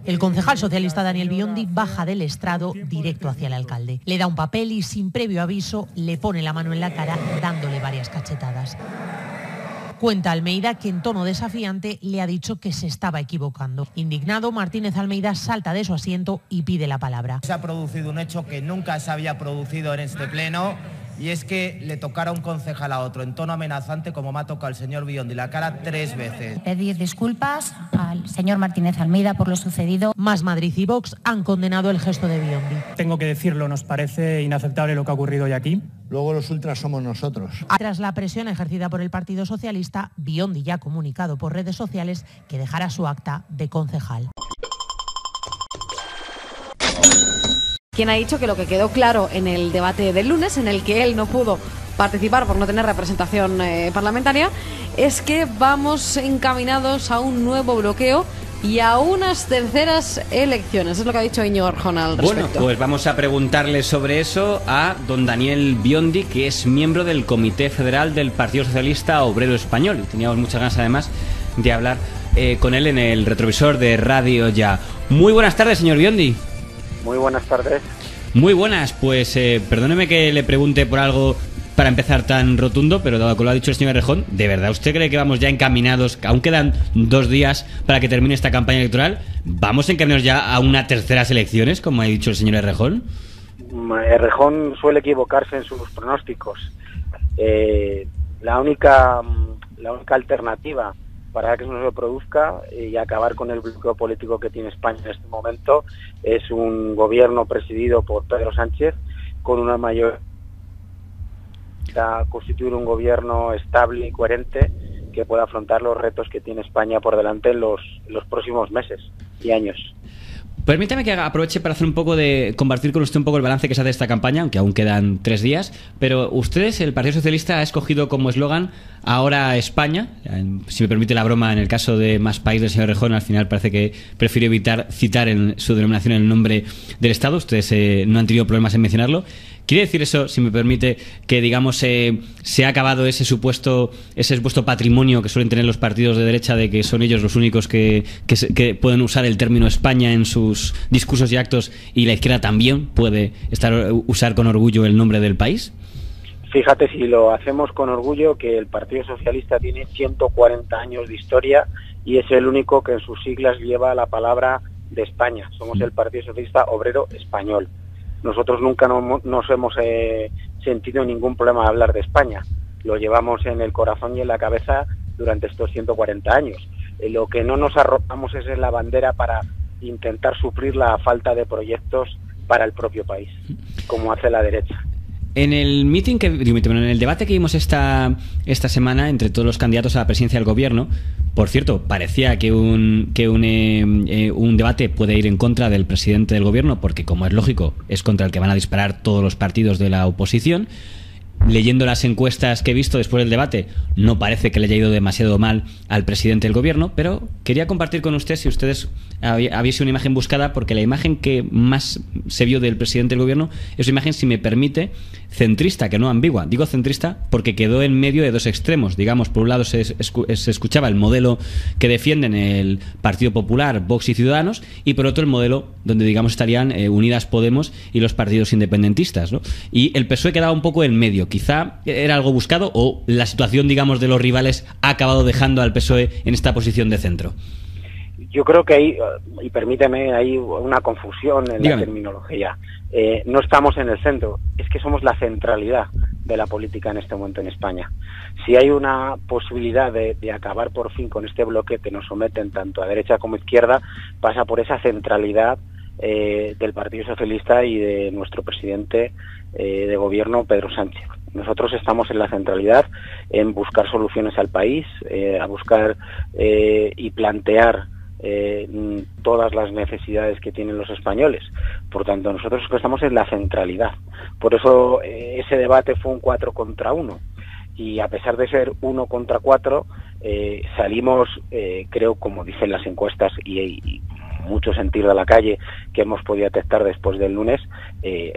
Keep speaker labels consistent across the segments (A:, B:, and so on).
A: El concejal socialista Daniel Biondi baja del estrado directo hacia el alcalde. Le da un papel y sin previo aviso le pone la mano en la cara dándole varias cachetadas. Cuenta Almeida que en tono desafiante le ha dicho que se estaba equivocando. Indignado, Martínez Almeida salta de su asiento y pide la palabra.
B: Se ha producido un hecho que nunca se había producido en este pleno, y es que le tocara a un concejal a otro en tono amenazante, como me ha tocado el señor Biondi la cara 3 veces.
C: Pedir disculpas al señor Martínez Almeida por lo sucedido.
A: Más Madrid y Vox han condenado el gesto de Biondi.
D: Tengo que decirlo, nos parece inaceptable lo que ha ocurrido hoy aquí.
E: Luego los ultras somos nosotros.
A: Tras la presión ejercida por el Partido Socialista, Biondi ya ha comunicado por redes sociales que dejará su acta de concejal.
F: Quien ha dicho que lo que quedó claro en el debate del lunes, en el que él no pudo participar por no tener representación parlamentaria, es que vamos encaminados a un nuevo bloqueo y a unas terceras elecciones. Es lo que ha dicho Íñigo Errejón al respecto.
G: Bueno, pues vamos a preguntarle sobre eso a don Daniel Biondi, que es miembro del Comité Federal del Partido Socialista Obrero Español. Y teníamos muchas ganas, además, de hablar con él en el retrovisor de Radio Ya. Muy buenas tardes, señor Biondi.
H: Muy buenas tardes.
G: Muy buenas, pues perdóneme que le pregunte por algo para empezar tan rotundo, pero dado que lo ha dicho el señor Errejón, ¿de verdad usted cree que vamos ya encaminados, aún quedan 2 días para que termine esta campaña electoral, vamos encaminados ya a unas terceras elecciones, como ha dicho el señor Errejón?
H: Errejón suele equivocarse en sus pronósticos. La única alternativa para que eso no se produzca y acabar con el bloqueo político que tiene España en este momento es un gobierno presidido por Pedro Sánchez con una mayor a constituir un gobierno estable y coherente que pueda afrontar los retos que tiene España por delante en los próximos meses y años.
G: Permítame que aproveche para hacer compartir con usted un poco el balance que se hace de esta campaña, aunque aún quedan 3 días, pero ustedes, el Partido Socialista, ha escogido como eslogan Ahora España. Si me permite la broma, en el caso de Más País del señor Errejón, al final parece que prefiere evitar citar en su denominación el nombre del Estado. Ustedes no han tenido problemas en mencionarlo. ¿Quiere decir eso, si me permite, que digamos se ha acabado ese supuesto patrimonio que suelen tener los partidos de derecha de que son ellos los únicos que pueden usar el término España en sus discursos y actos, y la izquierda también puede usar con orgullo el nombre del país?
H: Fíjate, si lo hacemos con orgullo, que el Partido Socialista tiene 140 años de historia y es el único que en sus siglas lleva la palabra de España. Somos el Partido Socialista Obrero Español. Nosotros nunca nos hemos sentido ningún problema de hablar de España. Lo llevamos en el corazón y en la cabeza durante estos 140 años. Lo que no nos arropamos es en la bandera para intentar suplir la falta de proyectos para el propio país, como hace la derecha.
G: En el en el debate que vimos esta semana entre todos los candidatos a la presidencia del gobierno, por cierto, parecía que un debate puede ir en contra del presidente del gobierno, porque, como es lógico, es contra el que van a disparar todos los partidos de la oposición. Leyendo las encuestas que he visto después del debate, no parece que le haya ido demasiado mal al presidente del gobierno, pero quería compartir con usted si ustedes había sido una imagen buscada, porque la imagen que más se vio del presidente del gobierno es una imagen, si me permite, centrista, que no ambigua. Digo centrista porque quedó en medio de 2 extremos. Digamos, por un lado se escuchaba el modelo que defienden el Partido Popular, Vox y Ciudadanos, y por otro el modelo donde, digamos, estarían Unidas Podemos y los partidos independentistas, ¿no? Y el PSOE quedaba un poco en medio. Quizá era algo buscado, o la situación, digamos, de los rivales ha acabado dejando al PSOE en esta posición de centro.
H: Yo creo que hay, y permíteme, hay una confusión en la terminología. No estamos en el centro, es que somos la centralidad de la política en este momento en España. Si hay una posibilidad de acabar por fin con este bloque que nos someten tanto a derecha como a izquierda, pasa por esa centralidad del Partido Socialista y de nuestro presidente de gobierno, Pedro Sánchez. Nosotros estamos en la centralidad, en buscar soluciones al país, a buscar y plantear todas las necesidades que tienen los españoles. Por tanto, nosotros estamos en la centralidad. Por eso ese debate fue un 4 contra 1. Y a pesar de ser 1 contra 4, salimos, creo, como dicen las encuestas y mucho sentir de la calle que hemos podido detectar después del lunes,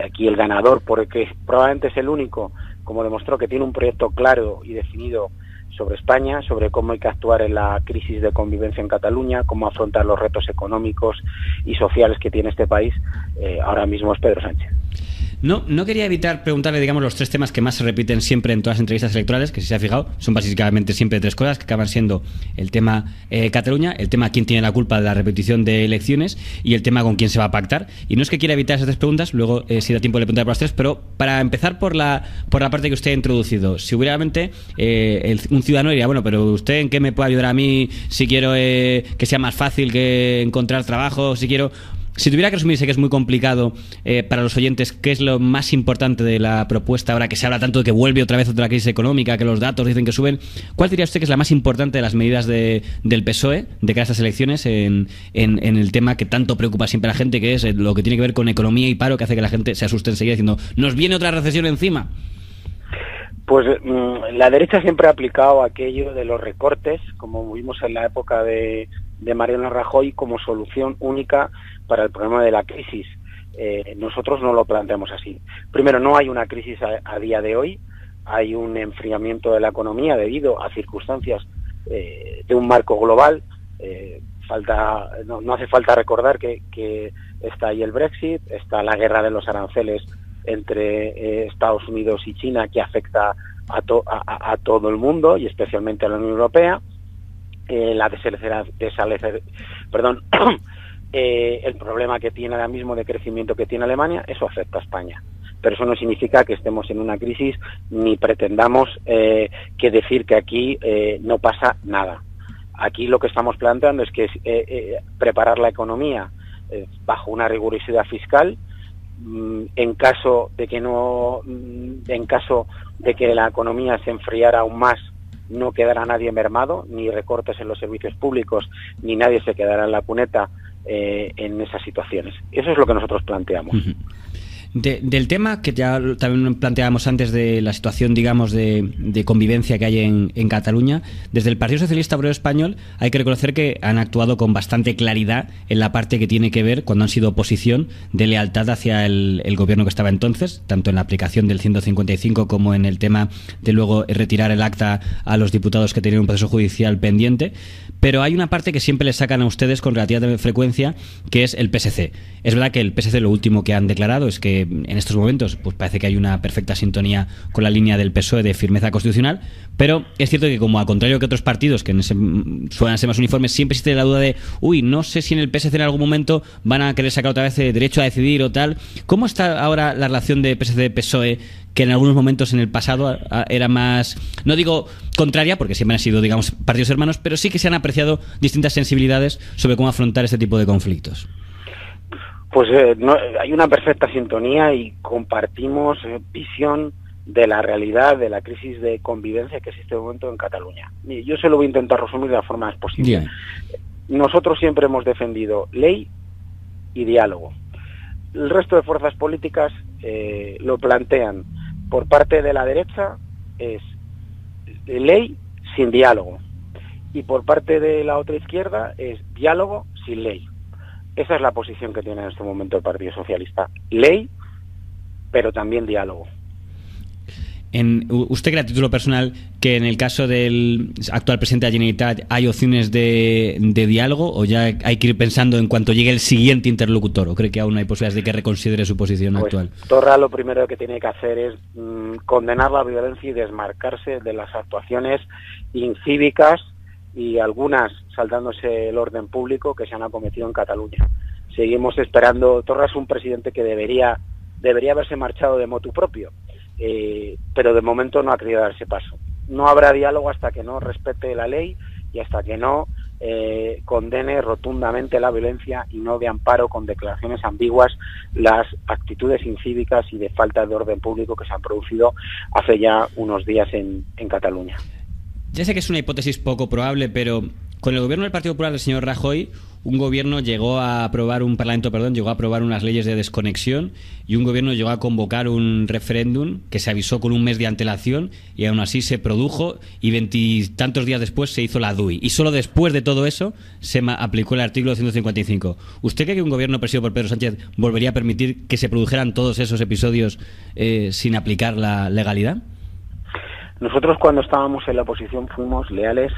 H: aquí el ganador, porque probablemente es el único, como demostró, que tiene un proyecto claro y definido sobre España, sobre cómo hay que actuar en la crisis de convivencia en Cataluña, cómo afrontar los retos económicos y sociales que tiene este país, ahora mismo es Pedro Sánchez.
G: No quería evitar preguntarle, digamos, los 3 temas que más se repiten siempre en todas las entrevistas electorales, que si se ha fijado, son básicamente siempre 3 cosas, que acaban siendo el tema Cataluña, el tema quién tiene la culpa de la repetición de elecciones y el tema con quién se va a pactar. Y no es que quiera evitar esas 3 preguntas, luego si da tiempo le preguntaré por las 3, pero para empezar por la parte que usted ha introducido, si hubiera un ciudadano diría, bueno, pero ¿usted en qué me puede ayudar a mí si quiero que sea más fácil que encontrar trabajo, si tuviera que resumirse, que es muy complicado para los oyentes, ¿qué es lo más importante de la propuesta ahora que se habla tanto de que vuelve otra vez otra crisis económica, que los datos dicen que suben? ¿Cuál diría usted que es la más importante de las medidas del PSOE de cara a estas elecciones en el tema que tanto preocupa siempre a la gente, que es lo que tiene que ver con economía y paro, que hace que la gente se asuste enseguida diciendo «¿nos viene otra recesión encima?»
H: Pues la derecha siempre ha aplicado aquello de los recortes, como vimos en la época de Mariano Rajoy, como solución única para el problema de la crisis. Nosotros no lo planteamos así. Primero, no hay una crisis a día de hoy, hay un enfriamiento de la economía debido a circunstancias de un marco global. No hace falta recordar que está ahí el Brexit, está la guerra de los aranceles entre Estados Unidos y China, que afecta a todo el mundo y especialmente a la Unión Europea. El problema que tiene ahora mismo de crecimiento que tiene Alemania, eso afecta a España. Pero eso no significa que estemos en una crisis ni pretendamos que decir que aquí no pasa nada. Aquí lo que estamos planteando es que preparar la economía bajo una rigurosidad fiscal. En caso de que la economía se enfriara aún más, no quedará nadie mermado, ni recortes en los servicios públicos, ni nadie se quedará en la cuneta en esas situaciones. Eso es lo que nosotros planteamos.
G: Uh-huh. Del tema que ya también planteábamos antes de la situación, digamos, de convivencia que hay en Cataluña, desde el Partido Socialista Obrero Español hay que reconocer que han actuado con bastante claridad en la parte que tiene que ver, cuando han sido oposición, de lealtad hacia el gobierno que estaba entonces, tanto en la aplicación del 155 como en el tema de luego retirar el acta a los diputados que tenían un proceso judicial pendiente. Pero hay una parte que siempre le sacan a ustedes con relativa frecuencia, que es el PSC. Es verdad que el PSC lo último que han declarado es que en estos momentos pues parece que hay una perfecta sintonía con la línea del PSOE de firmeza constitucional, pero es cierto que, como a contrario que otros partidos que suelen ser más uniformes, siempre existe la duda de no sé si en el PSC en algún momento van a querer sacar otra vez el derecho a decidir o tal. ¿Cómo está ahora la relación de PSC-PSOE, que en algunos momentos en el pasado era más, no digo contraria, porque siempre han sido, digamos, partidos hermanos, pero sí que se han apreciado distintas sensibilidades sobre cómo afrontar este tipo de conflictos?
H: Pues hay una perfecta sintonía y compartimos visión de la realidad de la crisis de convivencia que existe en este momento en Cataluña. Y yo se lo voy a intentar resumir de la forma más posible.
G: Bien.
H: Nosotros siempre hemos defendido ley y diálogo. El resto de fuerzas políticas lo plantean. Por parte de la derecha es ley sin diálogo, y por parte de la otra izquierda es diálogo sin ley. Esa es la posición que tiene en este momento el Partido Socialista. Ley, pero también diálogo.
G: ¿Usted cree a título personal que en el caso del actual presidente de la Generalitat hay opciones de diálogo, o ya hay que ir pensando en cuanto llegue el siguiente interlocutor, o cree que aún hay posibilidades de que reconsidere su posición actual?
H: Torra lo primero que tiene que hacer es condenar la violencia y desmarcarse de las actuaciones incívicas y algunas saltándose el orden público que se han acometido en Cataluña. Seguimos esperando. Torra es un presidente que debería haberse marchado de motu propio, pero de momento no ha querido dar ese paso. No habrá diálogo hasta que no respete la ley y hasta que no condene rotundamente la violencia y no dé amparo con declaraciones ambiguas las actitudes incívicas y de falta de orden público que se han producido hace ya unos días en Cataluña.
G: Ya sé que es una hipótesis poco probable, pero con el gobierno del Partido Popular del señor Rajoy, un Parlamento llegó a aprobar unas leyes de desconexión, y un gobierno llegó a convocar un referéndum que se avisó con un mes de antelación, y aún así se produjo, y 20 y tantos días después se hizo la DUI. Y solo después de todo eso se aplicó el artículo 155. ¿Usted cree que un gobierno presidido por Pedro Sánchez volvería a permitir que se produjeran todos esos episodios sin aplicar la legalidad?
H: Nosotros cuando estábamos en la oposición fuimos leales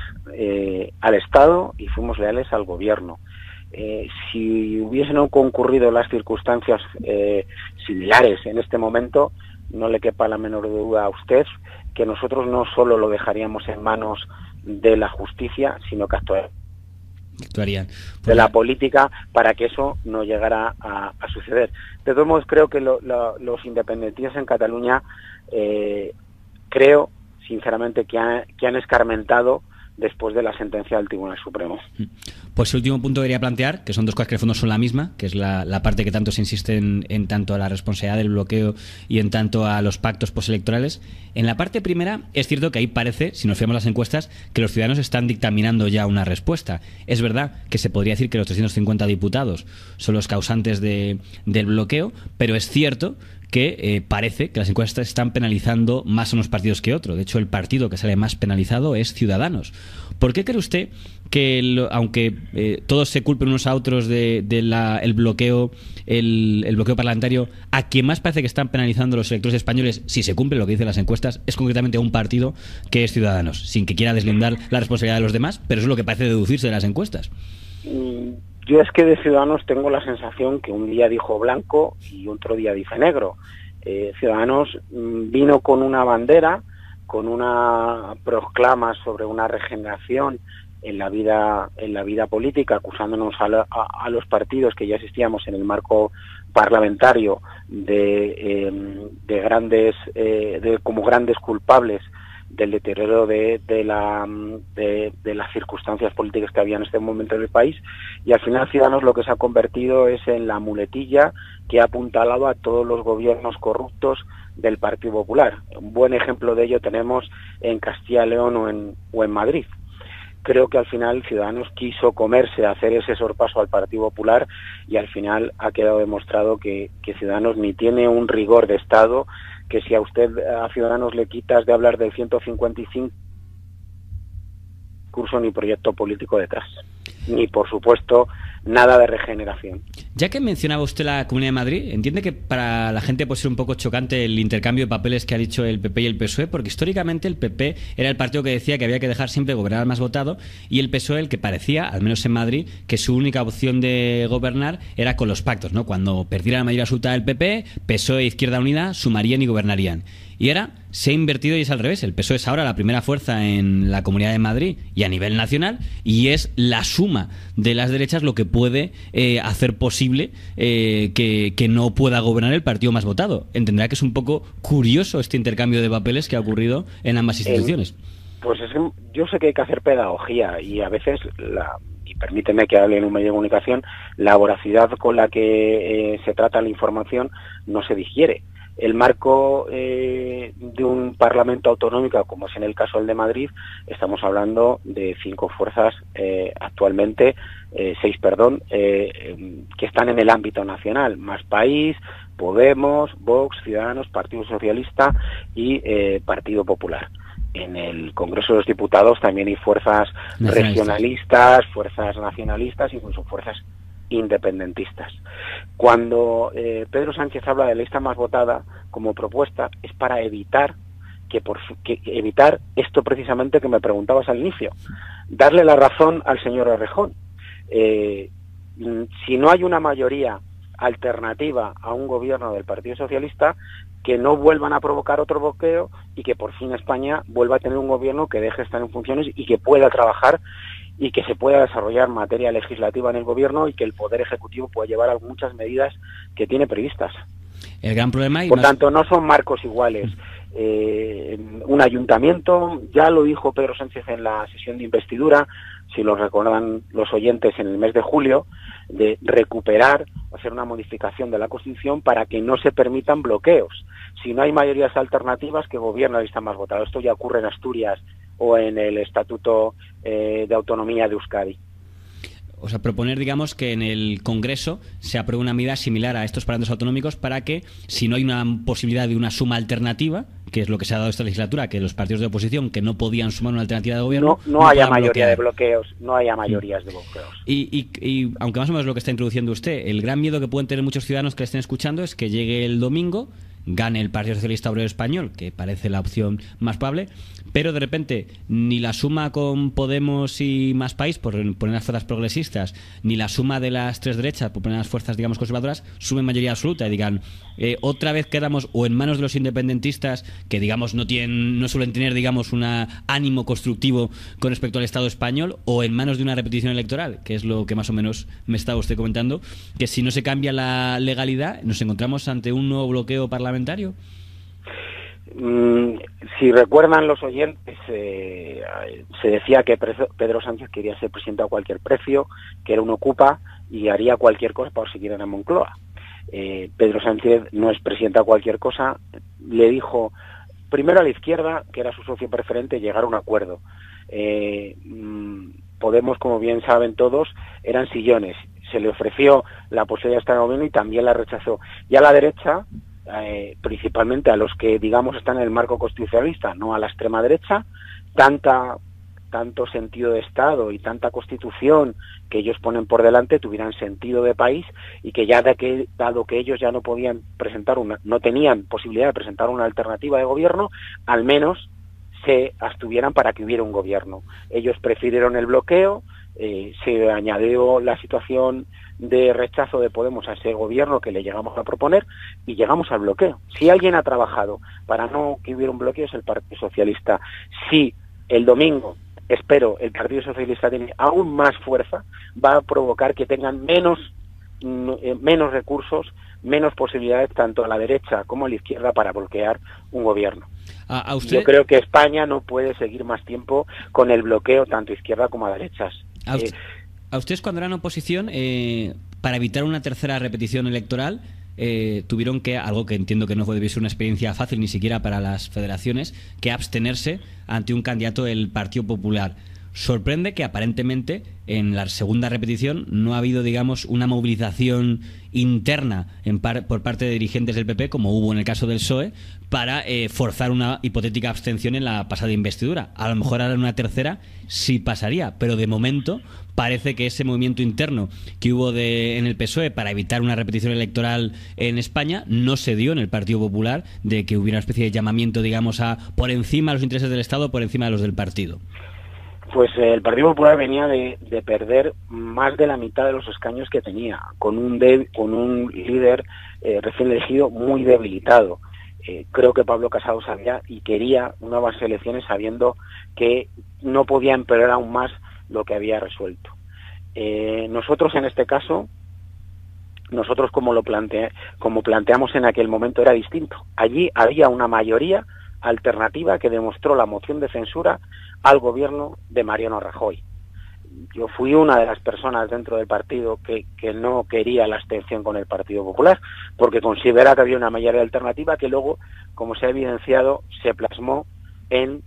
H: al Estado y fuimos leales al Gobierno. Si hubiesen concurrido las circunstancias similares en este momento, no le quepa la menor duda a usted que nosotros no solo lo dejaríamos en manos de la justicia, sino que actuarían de la política para que eso no llegara a suceder. De todos modos, creo que los independentistas en Cataluña, creo sinceramente que han escarmentado después de la sentencia del Tribunal Supremo.
G: Pues el último punto que quería plantear, que son dos cosas que en el fondo son la misma, que es la parte que tanto se insiste en tanto a la responsabilidad del bloqueo y en tanto a los pactos postelectorales. En la parte primera, es cierto que ahí parece, si nos fijamos las encuestas, que los ciudadanos están dictaminando ya una respuesta. Es verdad que se podría decir que los 350 diputados son los causantes del bloqueo, pero es cierto que parece que las encuestas están penalizando más a unos partidos que otros. De hecho, el partido que sale más penalizado es Ciudadanos. ¿Por qué cree usted que, aunque todos se culpen unos a otros el bloqueo parlamentario, a quien más parece que están penalizando los electores españoles, si se cumple lo que dicen las encuestas, es concretamente a un partido que es Ciudadanos, sin que quiera deslindar la responsabilidad de los demás, pero eso es lo que parece deducirse de las encuestas?
H: Yo es que de Ciudadanos tengo la sensación que un día dijo blanco y otro día dice negro. Ciudadanos vino con una bandera, con una proclama sobre una regeneración en la vida política, acusándonos a los partidos que ya existíamos en el marco parlamentario como grandes culpables del deterioro de las circunstancias políticas que había en este momento en el país, y al final Ciudadanos lo que se ha convertido es en la muletilla que ha apuntalado a todos los gobiernos corruptos del Partido Popular. Un buen ejemplo de ello tenemos en Castilla y León o en Madrid. Creo que al final Ciudadanos quiso comerse, hacer ese sorpaso al Partido Popular, y al final ha quedado demostrado que Ciudadanos ni tiene un rigor de Estado, que si a usted, a Ciudadanos, le quitas de hablar del 155 curso ni proyecto político detrás, ni por supuesto nada de regeneración.
G: Ya que mencionaba usted la Comunidad de Madrid, ¿entiende que para la gente puede ser un poco chocante el intercambio de papeles que ha dicho el PP y el PSOE? Porque históricamente el PP era el partido que decía que había que dejar siempre gobernar al más votado, y el PSOE el que parecía, al menos en Madrid, que su única opción de gobernar era con los pactos, ¿no? Cuando perdiera la mayoría absoluta del PP, PSOE e Izquierda Unida sumarían y gobernarían. Y ahora se ha invertido y es al revés. El PSOE es ahora la primera fuerza en la Comunidad de Madrid y a nivel nacional, y es la suma de las derechas lo que puede hacer posible que no pueda gobernar el partido más votado. Entenderá que es un poco curioso este intercambio de papeles que ha ocurrido en ambas instituciones.
H: Pues es que yo sé que hay que hacer pedagogía, y a veces, y permíteme que hable en un medio de comunicación, la voracidad con la que se trata la información no se digiere. El marco de un Parlamento autonómico, como es en el caso del de Madrid, estamos hablando de 5 fuerzas actualmente, 6, que están en el ámbito nacional: Más País, Podemos, Vox, Ciudadanos, Partido Socialista y Partido Popular. En el Congreso de los Diputados también hay fuerzas regionalistas, fuerzas nacionalistas, incluso fuerzas independentistas. Cuando Pedro Sánchez habla de la lista más votada como propuesta, es para evitar evitar esto precisamente que me preguntabas al inicio, darle la razón al señor Errejón. Si no hay una mayoría alternativa a un gobierno del Partido Socialista, que no vuelvan a provocar otro bloqueo y que por fin España vuelva a tener un gobierno que deje de estar en funciones y que pueda trabajar y que se pueda desarrollar materia legislativa en el gobierno, y que el Poder Ejecutivo pueda llevar a muchas medidas que tiene previstas.
G: El gran problema,
H: por tanto, no son marcos iguales. Un ayuntamiento, ya lo dijo Pedro Sánchez en la sesión de investidura, si lo recuerdan los oyentes, en el mes de julio, de recuperar, hacer una modificación de la Constitución para que no se permitan bloqueos. Si no hay mayorías alternativas, que gobierna la lista más votada. Esto ya ocurre en Asturias o en el Estatuto de Autonomía de Euskadi.
G: O sea, proponer, digamos, que en el Congreso se apruebe una medida similar a estos parámetros autonómicos para que, si no hay una posibilidad de una suma alternativa, que es lo que se ha dado esta legislatura, que los partidos de oposición que no podían sumar una alternativa de gobierno...
H: No haya mayoría de bloqueos, no haya mayorías de bloqueos.
G: Y aunque más o menos lo que está introduciendo usted, el gran miedo que pueden tener muchos ciudadanos que le estén escuchando es que llegue el domingo, gane el Partido Socialista Obrero Español, que parece la opción más probable, pero de repente ni la suma con Podemos y Más País, por poner las fuerzas progresistas, ni la suma de las tres derechas, por poner las fuerzas, digamos, conservadoras, sumen mayoría absoluta y digan, otra vez quedamos o en manos de los independentistas, que digamos no suelen tener, digamos, un ánimo constructivo con respecto al Estado español, o en manos de una repetición electoral, que es lo que más o menos me estaba usted comentando, que si no se cambia la legalidad, nos encontramos ante un nuevo bloqueo parlamentario.
H: Si recuerdan los oyentes, se decía que Pedro Sánchez quería ser presidente a cualquier precio, que era un ocupa y haría cualquier cosa para seguir en la Moncloa. Pedro Sánchez no es presidente a cualquier cosa. Le dijo primero a la izquierda, que era su socio preferente, llegar a un acuerdo. Podemos, como bien saben todos, eran sillones. Se le ofreció la posibilidad de estar en el gobierno y también la rechazó. Y a la derecha, principalmente a los que, digamos, están en el marco constitucionalista, no a la extrema derecha, tanto sentido de Estado y tanta Constitución que ellos ponen por delante tuvieran sentido de país, y que ya dado que ellos ya no podían no tenían posibilidad de presentar una alternativa de gobierno, al menos se abstuvieran para que hubiera un gobierno. Ellos prefirieron el bloqueo, se añadió la situación de rechazo de Podemos a ese gobierno que le llegamos a proponer y llegamos al bloqueo. Si alguien ha trabajado para no que hubiera un bloqueo es el Partido Socialista. Si el domingo, espero, el Partido Socialista tiene aún más fuerza, va a provocar que tengan menos recursos, menos posibilidades tanto a la derecha como a la izquierda para bloquear un gobierno.
G: ¿A usted?
H: Yo creo que España no puede seguir más tiempo con el bloqueo tanto a izquierda como a derechas.
G: ¿A ustedes cuando eran oposición, para evitar una tercera repetición electoral, tuvieron que, algo que entiendo que no debe ser una experiencia fácil ni siquiera para las federaciones, que abstenerse ante un candidato del Partido Popular? Sorprende que aparentemente en la segunda repetición no ha habido, digamos, una movilización interna por parte de dirigentes del PP, como hubo en el caso del PSOE, para forzar una hipotética abstención en la pasada investidura. A lo mejor ahora en una tercera sí pasaría, pero de momento parece que ese movimiento interno que hubo en el PSOE para evitar una repetición electoral en España no se dio en el Partido Popular, de que hubiera una especie de llamamiento, digamos, a por encima de los intereses del Estado, por encima de los del partido.
H: Pues el Partido Popular venía de perder más de la mitad de los escaños que tenía, con un líder recién elegido muy debilitado. Creo que Pablo Casado sabía y quería nuevas elecciones sabiendo que no podía empeorar aún más lo que había resuelto. Nosotros en este caso, como planteamos en aquel momento era distinto. Allí había una mayoría alternativa que demostró la moción de censura al gobierno de Mariano Rajoy. Yo fui una de las personas dentro del partido que no quería la abstención con el Partido Popular, porque considera que había una mayoría alternativa que luego, como se ha evidenciado, se plasmó en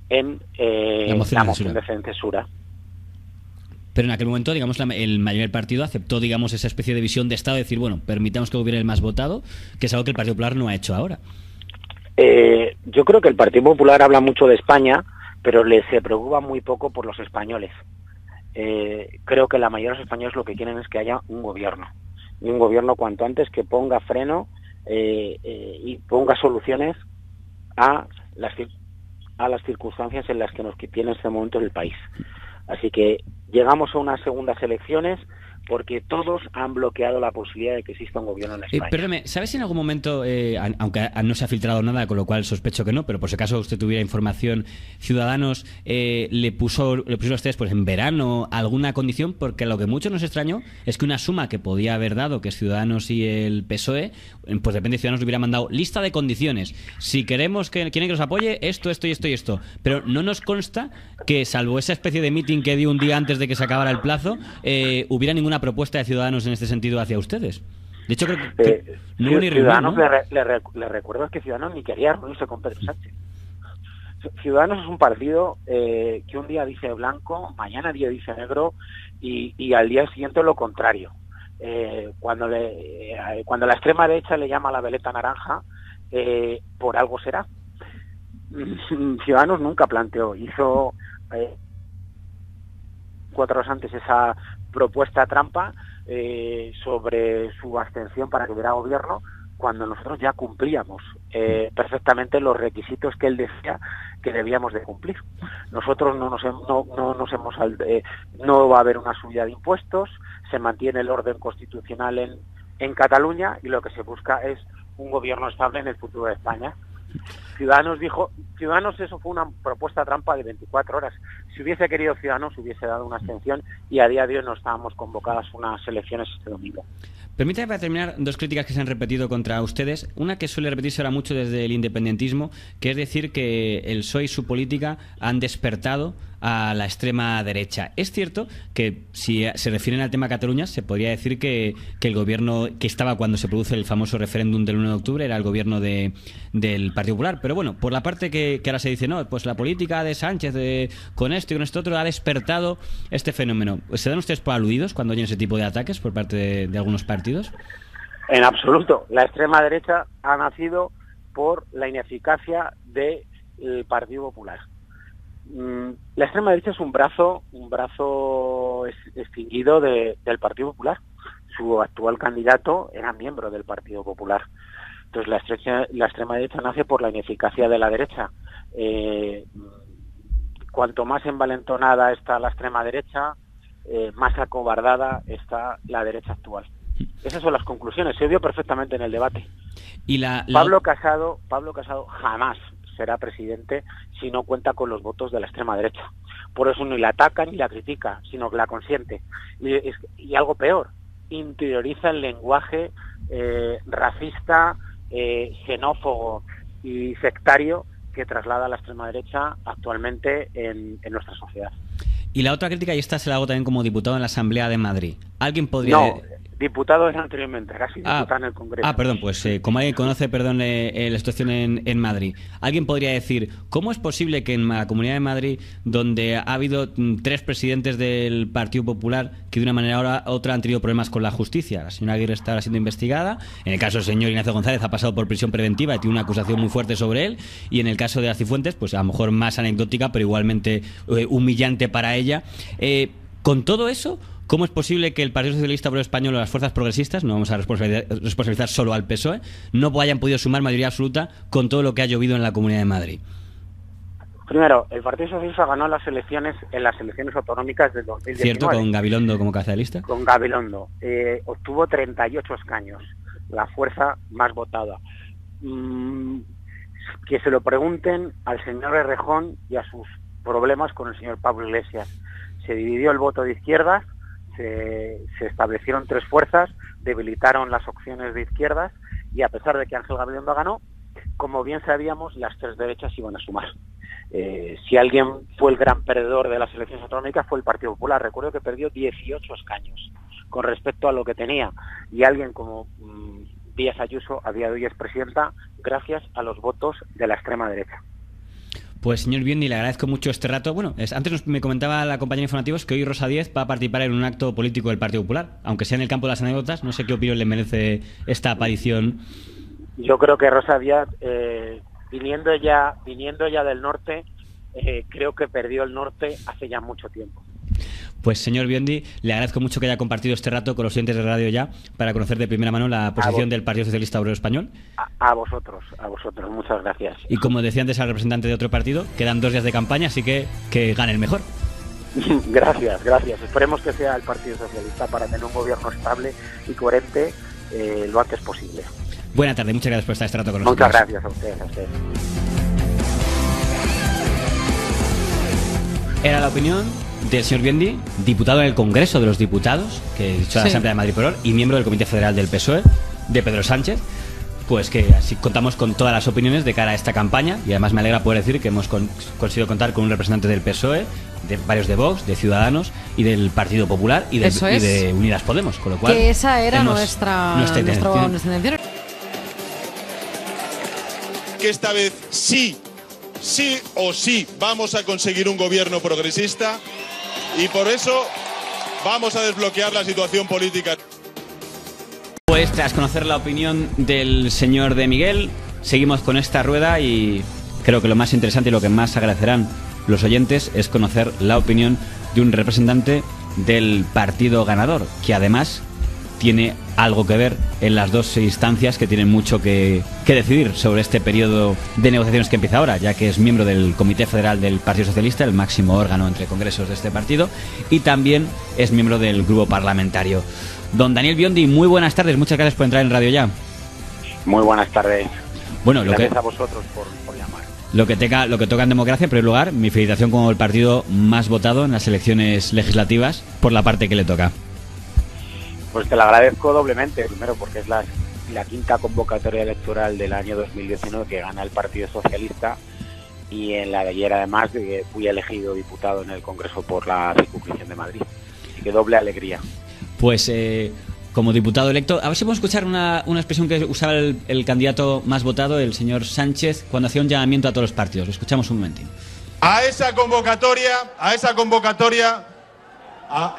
H: la moción de censura.
G: Pero en aquel momento, digamos, el mayor partido aceptó, digamos, esa especie de visión de Estado, de decir, bueno, permitamos que hubiera el más votado, que es algo que el Partido Popular no ha hecho ahora.
H: Yo creo que el Partido Popular habla mucho de España, pero se preocupa muy poco por los españoles. Creo que la mayoría de los españoles lo que quieren es que haya un gobierno, y un gobierno cuanto antes que ponga freno y ponga soluciones a las circunstancias en las que nos tiene en este momento el país. Así que llegamos a unas segundas elecciones porque todos han bloqueado la posibilidad de que exista un gobierno en España.
G: Perdóneme, ¿sabes si en algún momento, aunque no se ha filtrado nada, con lo cual sospecho que no, pero por si acaso usted tuviera información, Ciudadanos le puso a ustedes, pues en verano, alguna condición? Porque lo que mucho nos extrañó es que una suma que podía haber dado, que es Ciudadanos y el PSOE, pues de repente Ciudadanos le hubiera mandado lista de condiciones. Si quieren que nos apoye, esto y esto. Pero no nos consta que, salvo esa especie de meeting que dio un día antes de que se acabara el plazo, hubiera ninguna propuesta de Ciudadanos en este sentido hacia ustedes. De hecho, creo que no hubo ni
H: Ciudadanos,
G: reunión, ¿no?
H: le recuerdo que Ciudadanos ni quería reunirse con Pedro Sánchez. Ciudadanos es un partido que un día dice blanco, mañana día dice negro y al día siguiente lo contrario. Cuando la extrema derecha le llama a la veleta naranja, por algo será. Ciudadanos nunca planteó, hizo 4 horas antes esa propuesta trampa sobre su abstención para que hubiera gobierno, cuando nosotros ya cumplíamos perfectamente los requisitos que él decía que debíamos de cumplir. Nosotros no va a haber una subida de impuestos, se mantiene el orden constitucional en Cataluña y lo que se busca es un gobierno estable en el futuro de España. Ciudadanos, eso fue una propuesta trampa de 24 horas. Si hubiese querido Ciudadanos, hubiese dado una abstención y a día de hoy no estábamos convocadas unas elecciones este domingo.
G: Permítame para terminar dos críticas que se han repetido contra ustedes. Una que suele repetirse ahora mucho desde el independentismo, que es decir que el PSOE y su política han despertado a la extrema derecha. Es cierto que si se refieren al tema Cataluña, se podría decir que el gobierno que estaba cuando se produce el famoso referéndum del 1 de octubre era el gobierno del Partido Popular. Pero bueno, por la parte que ahora se dice, no, pues la política de Sánchez con esto y con esto otro ha despertado este fenómeno. ¿Se dan ustedes por aludidos cuando oyen ese tipo de ataques por parte de algunos partidos?
H: En absoluto. La extrema derecha ha nacido por la ineficacia del Partido Popular. La extrema derecha es un brazo extinguido del Partido Popular. Su actual candidato era miembro del Partido Popular. Entonces la extrema derecha nace por la ineficacia de la derecha. Cuanto más envalentonada está la extrema derecha, más acobardada está la derecha actual. Esas son las conclusiones. Se vio perfectamente en el debate.
G: Y
H: Pablo Casado jamás será presidente si no cuenta con los votos de la extrema derecha. Por eso ni la ataca ni la critica, sino que la consiente. Y algo peor, interioriza el lenguaje racista, xenófobo y sectario que traslada la extrema derecha actualmente en nuestra sociedad.
G: Y la otra crítica, y esta se la hago también como diputado en la Asamblea de Madrid. ¿Alguien podría...?
H: No, diputado era anteriormente, casi diputado en el Congreso.
G: Perdón, pues como alguien conoce, la situación en Madrid, ¿alguien podría decir cómo es posible que en la Comunidad de Madrid, donde ha habido 3 presidentes del Partido Popular que de una manera u otra han tenido problemas con la justicia? La señora Aguirre está ahora siendo investigada, en el caso del señor Ignacio González ha pasado por prisión preventiva y tiene una acusación muy fuerte sobre él, y en el caso de las Cifuentes, pues a lo mejor más anecdótica, pero igualmente humillante para ella. Con todo eso, ¿cómo es posible que el Partido Socialista Obrero Español o las fuerzas progresistas, no vamos a responsabilizar solo al PSOE, no hayan podido sumar mayoría absoluta con todo lo que ha llovido en la Comunidad de Madrid?
H: Primero, el Partido Socialista ganó en las elecciones autonómicas del 2019.
G: ¿Cierto? Con Gabilondo como cabeza de lista.
H: Con Gabilondo. Obtuvo 38 escaños, la fuerza más votada. Que se lo pregunten al señor Errejón y a sus problemas con el señor Pablo Iglesias. Se dividió el voto de izquierdas, se establecieron 3 fuerzas, debilitaron las opciones de izquierdas y a pesar de que Ángel Gabilondo ganó, como bien sabíamos, las 3 derechas iban a sumar. Si alguien fue el gran perdedor de las elecciones autonómicas fue el Partido Popular. Recuerdo que perdió 18 escaños con respecto a lo que tenía, y alguien como Díaz Ayuso a día de hoy es presidenta gracias a los votos de la extrema derecha.
G: Pues señor Biondi, le agradezco mucho este rato. Bueno, antes me comentaba la compañera de informativos que hoy Rosa Díez va a participar en un acto político del Partido Popular, aunque sea en el campo de las anécdotas. No sé qué opinión le merece esta aparición.
H: Yo creo que Rosa Díez, viniendo ya del norte, creo que perdió el norte hace ya mucho tiempo.
G: Pues señor Biondi, le agradezco mucho que haya compartido este rato con los oyentes de Radio Ya para conocer de primera mano la posición del Partido Socialista Obrero Español.
H: A vosotros, muchas gracias.
G: Y como decía antes al representante de otro partido, quedan 2 días de campaña, así que gane el mejor.
H: Gracias. Esperemos que sea el Partido Socialista para tener un gobierno estable y coherente lo antes posible.
G: Buena tarde, muchas gracias por estar este rato con nosotros.
H: Muchas gracias a ustedes.
G: Era la opinión del señor Biondi, diputado en el Congreso de los Diputados, que he dicho a la Asamblea de Madrid por y miembro del Comité Federal del PSOE, de Pedro Sánchez. Pues que así contamos con todas las opiniones de cara a esta campaña, y además me alegra poder decir que hemos conseguido contar con un representante del PSOE, de varios de Vox, de Ciudadanos y del Partido Popular y de Unidas Podemos, con lo cual
F: que esa era nuestra intención.
I: Que esta vez sí o sí vamos a conseguir un gobierno progresista, y por eso vamos a desbloquear la situación política.
G: Pues tras conocer la opinión del señor de Miguel, seguimos con esta rueda, y creo que lo más interesante y lo que más agradecerán los oyentes es conocer la opinión de un representante del partido ganador, que además tiene algo que ver en las dos instancias que tienen mucho que decidir sobre este periodo de negociaciones que empieza ahora, ya que es miembro del Comité Federal del Partido Socialista, el máximo órgano entre congresos de este partido, y también es miembro del grupo parlamentario. Don Daniel Biondi, muy buenas tardes, muchas gracias por entrar en Radio Ya.
H: Muy buenas tardes.
G: Bueno,
H: gracias a vosotros por llamar.
G: Lo que toca en democracia, en primer lugar, mi felicitación como el partido más votado en las elecciones legislativas por la parte que le toca.
H: Pues te lo agradezco doblemente, primero porque es la quinta convocatoria electoral del año 2019 que gana el Partido Socialista, y en la de ayer además fui elegido diputado en el Congreso por la circunscripción de Madrid. Así que doble alegría.
G: Pues como diputado electo, a ver si podemos escuchar una expresión que usaba el candidato más votado, el señor Sánchez, cuando hacía un llamamiento a todos los partidos. Lo escuchamos un momentín.
I: A esa convocatoria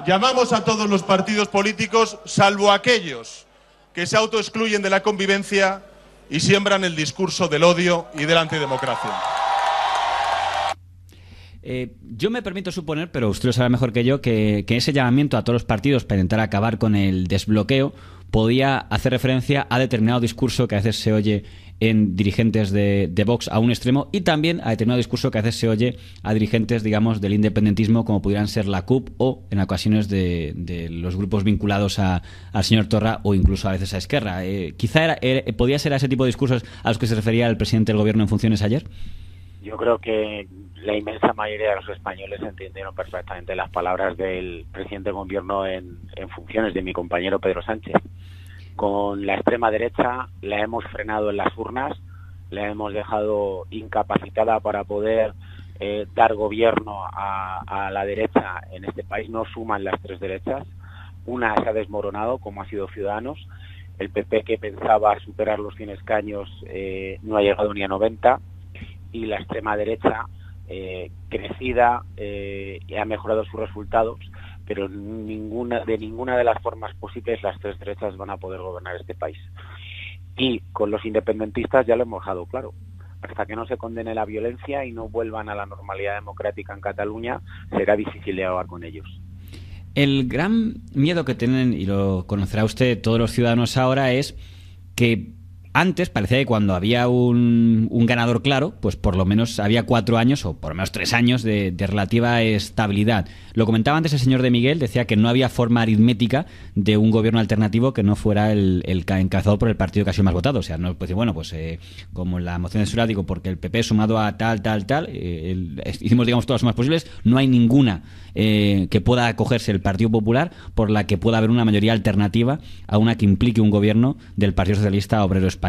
I: llamamos a todos los partidos políticos, salvo aquellos que se autoexcluyen de la convivencia y siembran el discurso del odio y de la antidemocracia.
G: Yo me permito suponer, pero usted lo sabe mejor que yo, que ese llamamiento a todos los partidos para intentar acabar con el desbloqueo podía hacer referencia a determinado discurso que a veces se oye en dirigentes de Vox a un extremo, y también a determinado discurso que a veces se oye a dirigentes, digamos, del independentismo, como pudieran ser la CUP o en ocasiones de los grupos vinculados al señor Torra o incluso a veces a Esquerra. Quizá podía ser a ese tipo de discursos a los que se refería el presidente del Gobierno en funciones ayer.
H: Yo creo que la inmensa mayoría de los españoles entendieron perfectamente las palabras del presidente del Gobierno en funciones, de mi compañero Pedro Sánchez. Con la extrema derecha la hemos frenado en las urnas, la hemos dejado incapacitada para poder dar gobierno a la derecha en este país. No suman las tres derechas. Una se ha desmoronado, como ha sido Ciudadanos. El PP, que pensaba superar los 100 escaños, no ha llegado ni a 90. Y la extrema derecha, crecida, ha mejorado sus resultados, pero de ninguna de las formas posibles las tres derechas van a poder gobernar este país. Y con los independentistas ya lo hemos dejado claro. Hasta que no se condene la violencia y no vuelvan a la normalidad democrática en Cataluña, será difícil dialogar con ellos.
G: El gran miedo que tienen, y lo conocerá usted, todos los ciudadanos ahora, es que antes parecía que cuando había un ganador claro, pues por lo menos había 4 años o por lo menos 3 años de relativa estabilidad. Lo comentaba antes el señor de Miguel, decía que no había forma aritmética de un gobierno alternativo que no fuera el encabezado por el partido que ha sido más votado. O sea, no, pues bueno, pues como la moción de censura, digo, porque el PP sumado a tal, hicimos, digamos, todas las sumas posibles, no hay ninguna que pueda acogerse el Partido Popular por la que pueda haber una mayoría alternativa a una que implique un gobierno del Partido Socialista Obrero Español.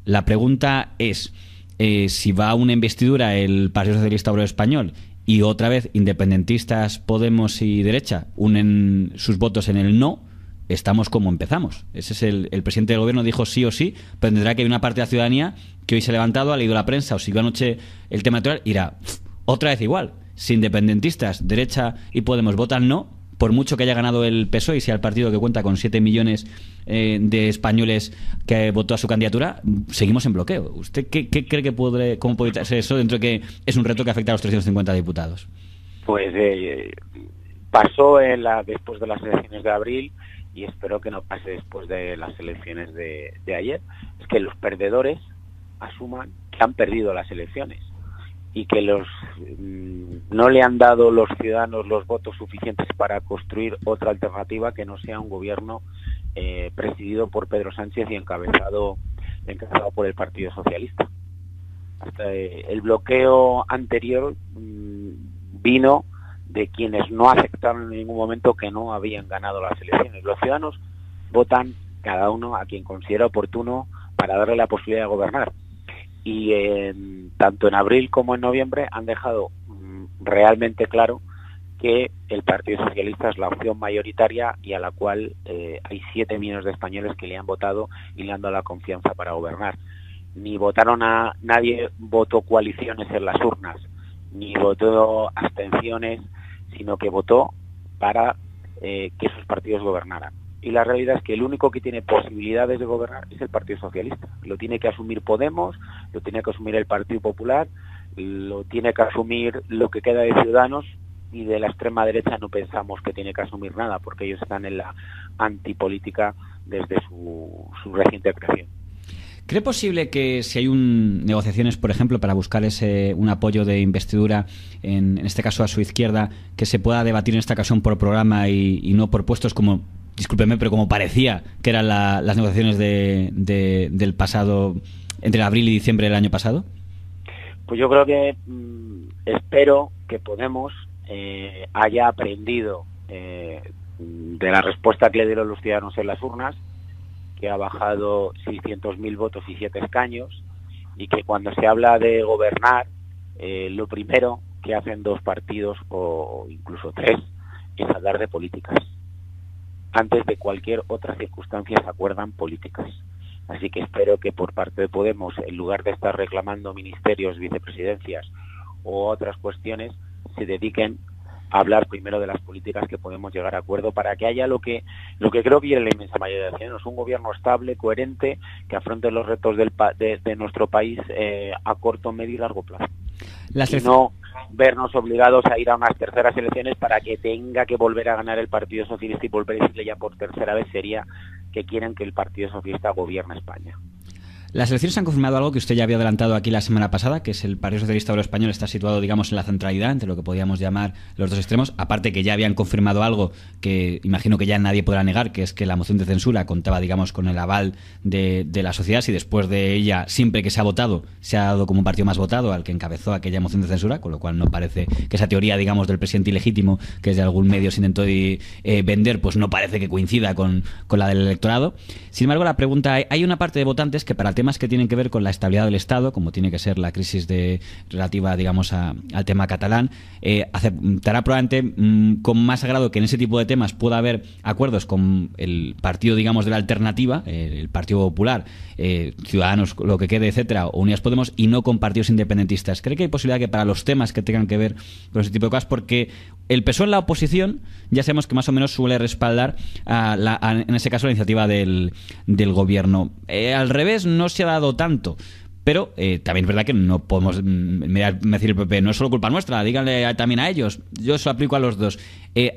G: La pregunta es, si va a una investidura el Partido Socialista Obrero Español y otra vez independentistas, Podemos y derecha unen sus votos en el no, estamos como empezamos. Ese es el presidente del gobierno dijo sí o sí, pero tendrá que hay una parte de la ciudadanía que hoy se ha levantado, ha leído la prensa o siguió anoche el tema electoral y irá otra vez igual. Si independentistas, derecha y Podemos votan no, por mucho que haya ganado el PSOE y sea el partido que cuenta con 7 millones de españoles que votó a su candidatura, seguimos en bloqueo. ¿Usted qué cree que cómo puede ser eso dentro de que es un reto que afecta a los 350 diputados?
H: Pues pasó después de las elecciones de abril y espero que no pase después de las elecciones de ayer. Es que los perdedores asuman que han perdido las elecciones y que no le han dado los ciudadanos los votos suficientes para construir otra alternativa que no sea un gobierno presidido por Pedro Sánchez y encabezado por el Partido Socialista. Hasta el bloqueo anterior vino de quienes no aceptaron en ningún momento que no habían ganado las elecciones. Los ciudadanos votan cada uno a quien considera oportuno para darle la posibilidad de gobernar. Y tanto en abril como en noviembre han dejado realmente claro que el Partido Socialista es la opción mayoritaria y a la cual hay 7 millones de españoles que le han votado y le han dado la confianza para gobernar. Nadie votó coaliciones en las urnas, ni votó abstenciones, sino que votó para que esos partidos gobernaran. Y la realidad es que el único que tiene posibilidades de gobernar es el Partido Socialista. Lo tiene que asumir Podemos, lo tiene que asumir el Partido Popular, lo tiene que asumir lo que queda de Ciudadanos y de la extrema derecha no pensamos que tiene que asumir nada, porque ellos están en la antipolítica desde su reciente creación.
G: ¿Cree posible que si hay negociaciones, por ejemplo, para buscar un apoyo de investidura, en este caso a su izquierda, que se pueda debatir en esta ocasión por programa y no por puestos, como, discúlpeme, pero como parecía que eran las negociaciones del pasado, entre abril y diciembre del año pasado?
H: Pues yo creo que espero que Podemos haya aprendido de la respuesta que le dieron los ciudadanos en las urnas, que ha bajado 600.000 votos y 7 escaños, y que cuando se habla de gobernar, lo primero que hacen 2 partidos o incluso 3 es hablar de políticas. Antes de cualquier otra circunstancia se acuerdan políticas. Así que espero que por parte de Podemos, en lugar de estar reclamando ministerios, vicepresidencias o otras cuestiones, se dediquen a hablar primero de las políticas que podemos llegar a acuerdo para que haya lo que creo que quiere la inmensa mayoría de ciudadanos, un gobierno estable, coherente, que afronte los retos de nuestro país a corto, medio y largo plazo. Y no vernos obligados a ir a unas terceras elecciones para que tenga que volver a ganar el Partido Socialista y volver a decirle ya por tercera vez sería que quieren que el Partido Socialista gobierne España.
G: Las elecciones han confirmado algo que usted ya había adelantado aquí la semana pasada, que es el Partido Socialista Obrero Español está situado, digamos, en la centralidad, entre lo que podríamos llamar los dos extremos, aparte que ya habían confirmado algo que imagino que ya nadie podrá negar, que es que la moción de censura contaba, digamos, con el aval de la sociedad, y después de ella, siempre que se ha votado, se ha dado como un partido más votado al que encabezó aquella moción de censura, con lo cual no parece que esa teoría, digamos, del presidente ilegítimo, que desde algún medio se intentó vender, pues no parece que coincida con la del electorado. Sin embargo, la pregunta, hay una parte de votantes que para temas que tienen que ver con la estabilidad del Estado, como tiene que ser la crisis relativa, digamos, al tema catalán, aceptará probablemente con más agrado que en ese tipo de temas pueda haber acuerdos con el partido, digamos, de la alternativa, el Partido Popular, Ciudadanos, lo que quede, etcétera, o Unidas Podemos, y no con partidos independentistas. ¿Cree que hay posibilidad que para los temas que tengan que ver con ese tipo de cosas, porque el PSOE en la oposición ya sabemos que más o menos suele respaldar en ese caso la iniciativa del gobierno? Al revés, no se ha dado tanto, pero también es verdad que no podemos decir el PP, no es solo culpa nuestra, díganle también a ellos. Yo eso aplico a los dos.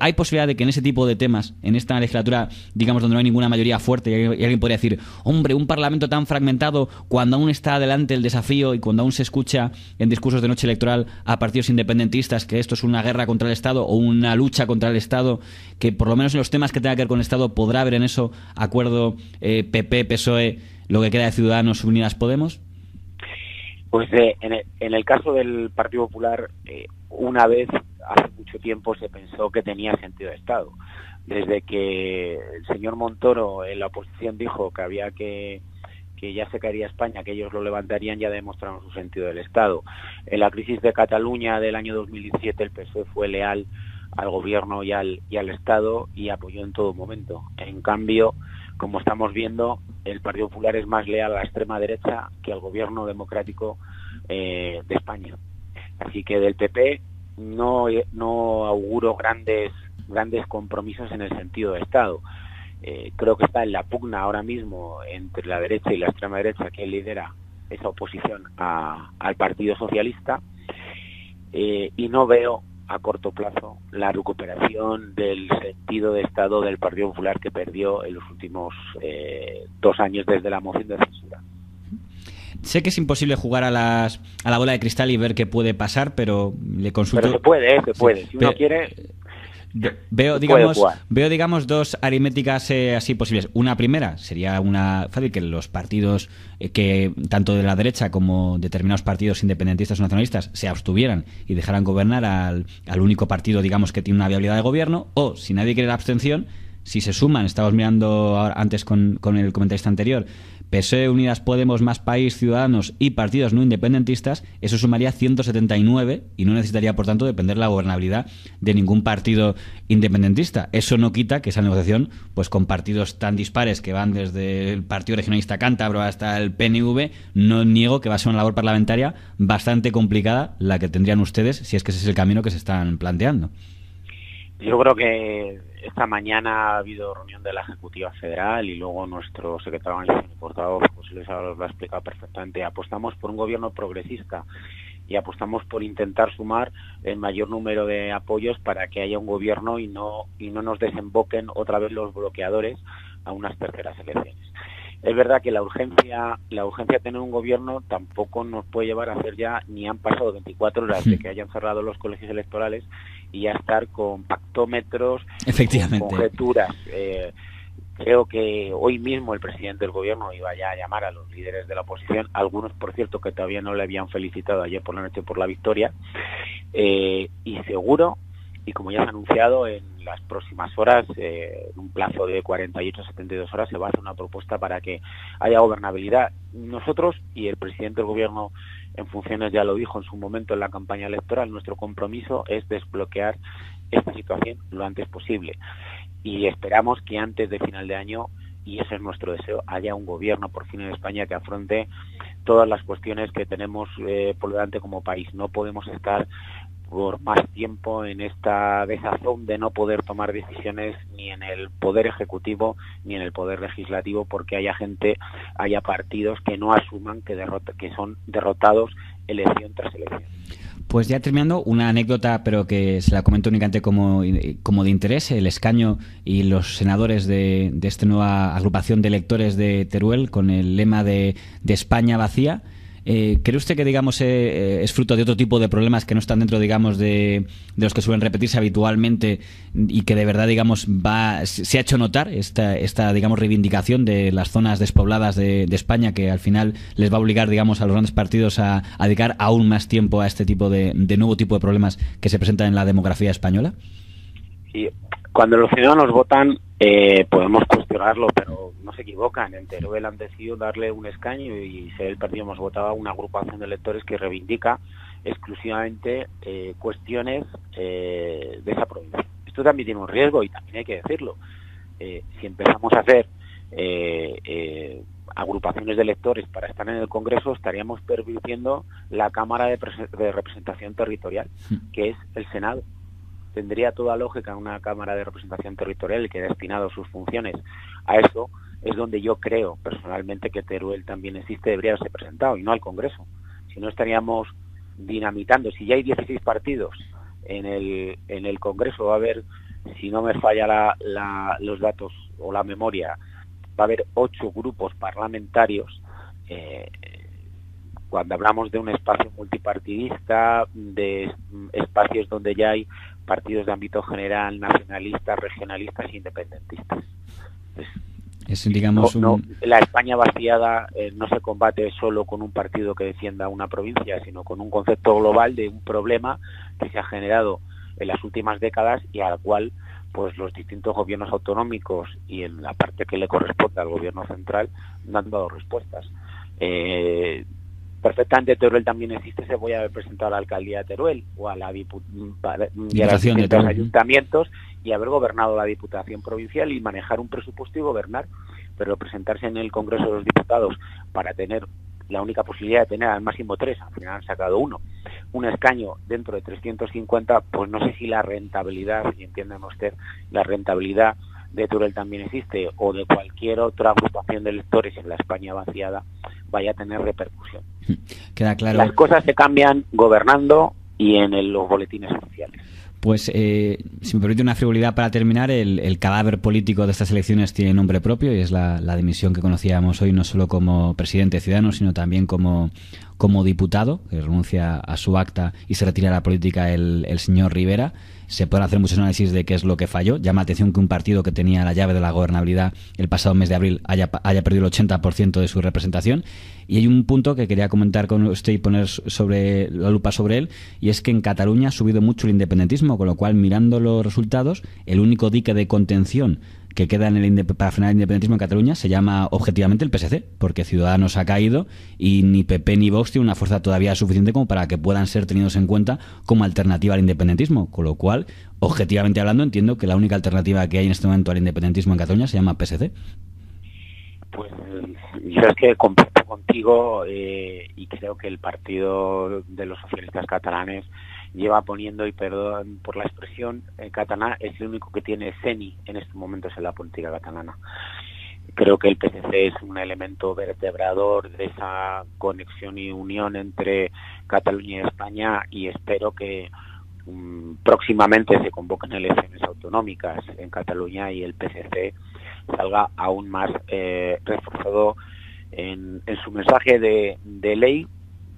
G: ¿Hay posibilidad de que en ese tipo de temas, en esta legislatura, digamos, donde no hay ninguna mayoría fuerte, y alguien podría decir, hombre, un parlamento tan fragmentado, cuando aún está adelante el desafío y cuando aún se escucha en discursos de noche electoral a partidos independentistas que esto es una guerra contra el Estado o una lucha contra el Estado, que por lo menos en los temas que tengan que ver con el Estado podrá haber en eso acuerdo PP, PSOE, lo que queda de Ciudadanos, Unidas Podemos?
H: Pues en el caso del Partido Popular, una vez, hace mucho tiempo, se pensó que tenía sentido de Estado. Desde que el señor Montoro en la oposición dijo que había que ya se caería España, que ellos lo levantarían, ya demostraron su sentido del Estado. En la crisis de Cataluña del año 2017 el PSOE fue leal al gobierno y al Estado y apoyó en todo momento. En cambio, como estamos viendo, el Partido Popular es más leal a la extrema derecha que al gobierno democrático de España. Así que del PP no auguro grandes compromisos en el sentido de Estado. Creo que está en la pugna ahora mismo entre la derecha y la extrema derecha, que lidera esa oposición al Partido Socialista, y no veo a corto plazo la recuperación del sentido de Estado del Partido Popular que perdió en los últimos 2 años desde la moción de censura.
G: Sé que es imposible jugar a la bola de cristal y ver qué puede pasar, pero le consulto...
H: Pero se puede. Si uno quiere...
G: Veo, digamos, 2 aritméticas así posibles. Una primera sería una fácil, que los partidos que tanto de la derecha como determinados partidos independentistas o nacionalistas se abstuvieran y dejaran gobernar al único partido, digamos, que tiene una viabilidad de gobierno, o si nadie quiere la abstención, si se suman, estamos mirando antes con el comentarista anterior, PSOE, Unidas Podemos, Más País, Ciudadanos y partidos no independentistas, eso sumaría 179 y no necesitaría, por tanto, depender la gobernabilidad de ningún partido independentista. Eso no quita que esa negociación, pues con partidos tan dispares que van desde el Partido Regionalista Cántabro hasta el PNV, no niego que va a ser una labor parlamentaria bastante complicada la que tendrían ustedes, si es que ese es el camino que se están planteando.
H: Yo creo que esta mañana ha habido reunión de la Ejecutiva Federal y luego nuestro secretario de organización y portavoz, José Luis Ábalos, lo ha explicado perfectamente. Apostamos por un gobierno progresista y apostamos por intentar sumar el mayor número de apoyos para que haya un gobierno y no nos desemboquen otra vez los bloqueadores a unas terceras elecciones. Es verdad que la urgencia de tener un gobierno tampoco nos puede llevar a hacer ya, ni han pasado 24 horas de que hayan cerrado los colegios electorales y ya estar con pactómetros,
G: efectivamente,
H: con conjeturas. Creo que hoy mismo el presidente del gobierno iba ya a llamar a los líderes de la oposición, algunos, por cierto, que todavía no le habían felicitado ayer por la noche por la victoria, y seguro, y como ya se ha anunciado, en las próximas horas, en un plazo de 48 a 72 horas, se va a hacer una propuesta para que haya gobernabilidad. Nosotros, y el presidente del gobierno en funciones ya lo dijo en su momento en la campaña electoral, nuestro compromiso es desbloquear esta situación lo antes posible. Y esperamos que antes de final de año, y ese es nuestro deseo, haya un gobierno por fin en España que afronte todas las cuestiones que tenemos por delante como país. No podemos estar por más tiempo en esta desazón de no poder tomar decisiones ni en el poder ejecutivo ni en el poder legislativo, porque haya partidos que no asuman que son derrotados elección tras elección.
G: Pues ya terminando, una anécdota, pero que se la comento únicamente como de interés: el escaño y los senadores de esta nueva agrupación de electores de Teruel, con el lema de España vacía. ¿Cree usted que, digamos, es fruto de otro tipo de problemas que no están dentro, digamos, de los que suelen repetirse habitualmente, y que de verdad, digamos, se ha hecho notar esta digamos, reivindicación de las zonas despobladas de España, que al final les va a obligar, digamos, a los grandes partidos a dedicar aún más tiempo a este tipo de nuevo tipo de problemas que se presentan en la demografía española?
H: Sí. Cuando los ciudadanos votan, podemos cuestionarlo, pero no se equivocan. En Teruel han decidido darle un escaño y ser el partido hemos votado a una agrupación de electores que reivindica exclusivamente cuestiones de esa provincia. Esto también tiene un riesgo y también hay que decirlo. Si empezamos a hacer agrupaciones de electores para estar en el Congreso, estaríamos pervirtiendo la Cámara de Representación Territorial, que es el Senado. Tendría toda lógica una Cámara de Representación Territorial que ha destinado sus funciones a eso. Es donde yo creo personalmente que Teruel también existe, debería haberse presentado, y no al Congreso. Si no, estaríamos dinamitando. Si ya hay 16 partidos en el Congreso, va a haber, si no me falla los datos o la memoria, va a haber 8 grupos parlamentarios. Cuando hablamos de un espacio multipartidista, de espacios donde ya hay partidos de ámbito general, nacionalistas, regionalistas e independentistas.
G: Digamos,
H: la España vaciada no se combate solo con un partido que defienda una provincia, sino con un concepto global de un problema que se ha generado en las últimas décadas y al cual pues los distintos gobiernos autonómicos y en la parte que le corresponde al gobierno central no han dado respuestas. Perfectamente Teruel también existe, se voy a haber presentado a la alcaldía de Teruel o a la Diputación de los ayuntamientos y haber gobernado la Diputación provincial y manejar un presupuesto y gobernar, pero presentarse en el Congreso de los Diputados para tener la única posibilidad de tener al máximo 3, al final han sacado 1, un escaño dentro de 350, pues no sé si la rentabilidad, y entiéndame usted, la rentabilidad de Teruel también existe, o de cualquier otra agrupación de electores en la España vaciada, vaya a tener repercusión.
G: Queda claro.
H: Las cosas se cambian gobernando y en los boletines oficiales.
G: Pues, si me permite una frivolidad para terminar, el cadáver político de estas elecciones tiene nombre propio y es la dimisión que conocíamos hoy, no solo como presidente de Ciudadanos, sino también como diputado, que renuncia a su acta y se retira de la política el señor Rivera. Se pueden hacer muchos análisis de qué es lo que falló. Llama la atención que un partido que tenía la llave de la gobernabilidad el pasado mes de abril haya perdido el 80% de su representación. Y hay un punto que quería comentar con usted y poner sobre la lupa sobre él, y es que en Cataluña ha subido mucho el independentismo, con lo cual, mirando los resultados, el único dique de contención que queda para frenar el independentismo en Cataluña se llama objetivamente el PSC, porque Ciudadanos ha caído y ni PP ni Vox tienen una fuerza todavía suficiente como para que puedan ser tenidos en cuenta como alternativa al independentismo, con lo cual, objetivamente hablando, entiendo que la única alternativa que hay en este momento al independentismo en Cataluña se llama PSC.
H: Pues yo es que comparto contigo y creo que el Partido de los Socialistas Catalanes lleva poniendo, y perdón por la expresión, catalán, es el único que tiene CENI en estos momentos en la política catalana. Creo que el PSC es un elemento vertebrador de esa conexión y unión entre Cataluña y España, y espero que próximamente se convoquen elecciones autonómicas en Cataluña y el PSC salga aún más reforzado en su mensaje de ley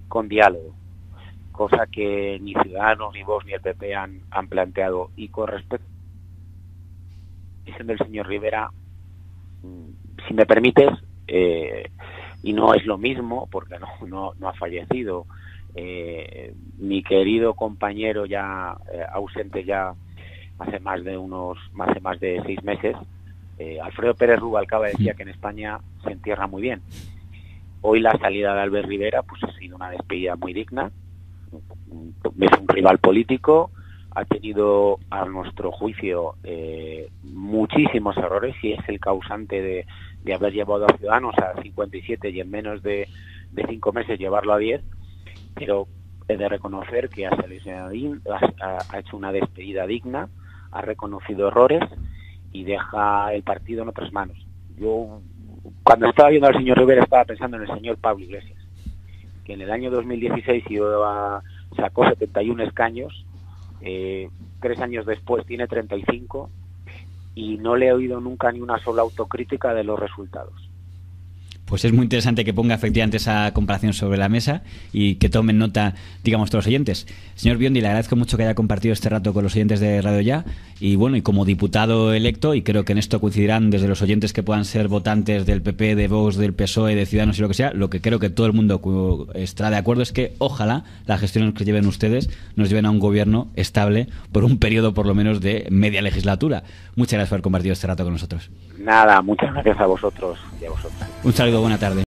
H: con diálogo, cosa que ni Ciudadanos, ni Vox, ni el PP han planteado. Y con respecto a la decisión del señor Rivera, si me permites, y no es lo mismo porque no ha fallecido, mi querido compañero ya ausente ya hace más de 6 meses, Alfredo Pérez Rubalcaba decía que en España se entierra muy bien. Hoy la salida de Albert Rivera pues ha sido una despedida muy digna. Es un rival político, ha tenido a nuestro juicio muchísimos errores y es el causante de haber llevado a Ciudadanos a 57 y en menos de 5 meses llevarlo a 10, pero he de reconocer que ha hecho una despedida digna, ha reconocido errores y deja el partido en otras manos. Yo, cuando estaba viendo al señor Rivera, estaba pensando en el señor Pablo Iglesias, que en el año 2016 sacó 71 escaños, 3 años después tiene 35 y no le he oído nunca ni una sola autocrítica de los resultados.
G: Pues es muy interesante que ponga efectivamente esa comparación sobre la mesa y que tomen nota, digamos, todos los oyentes. Señor Biondi, le agradezco mucho que haya compartido este rato con los oyentes de Radio Ya y bueno, y como diputado electo, y creo que en esto coincidirán desde los oyentes que puedan ser votantes del PP, de Vox, del PSOE, de Ciudadanos y lo que sea, lo que creo que todo el mundo estará de acuerdo es que ojalá las gestiones que lleven ustedes nos lleven a un gobierno estable por un periodo por lo menos de media legislatura. Muchas gracias por haber compartido este rato con nosotros.
H: Nada, muchas gracias a vosotros y a vosotros.
G: Un saludo, buena tarde.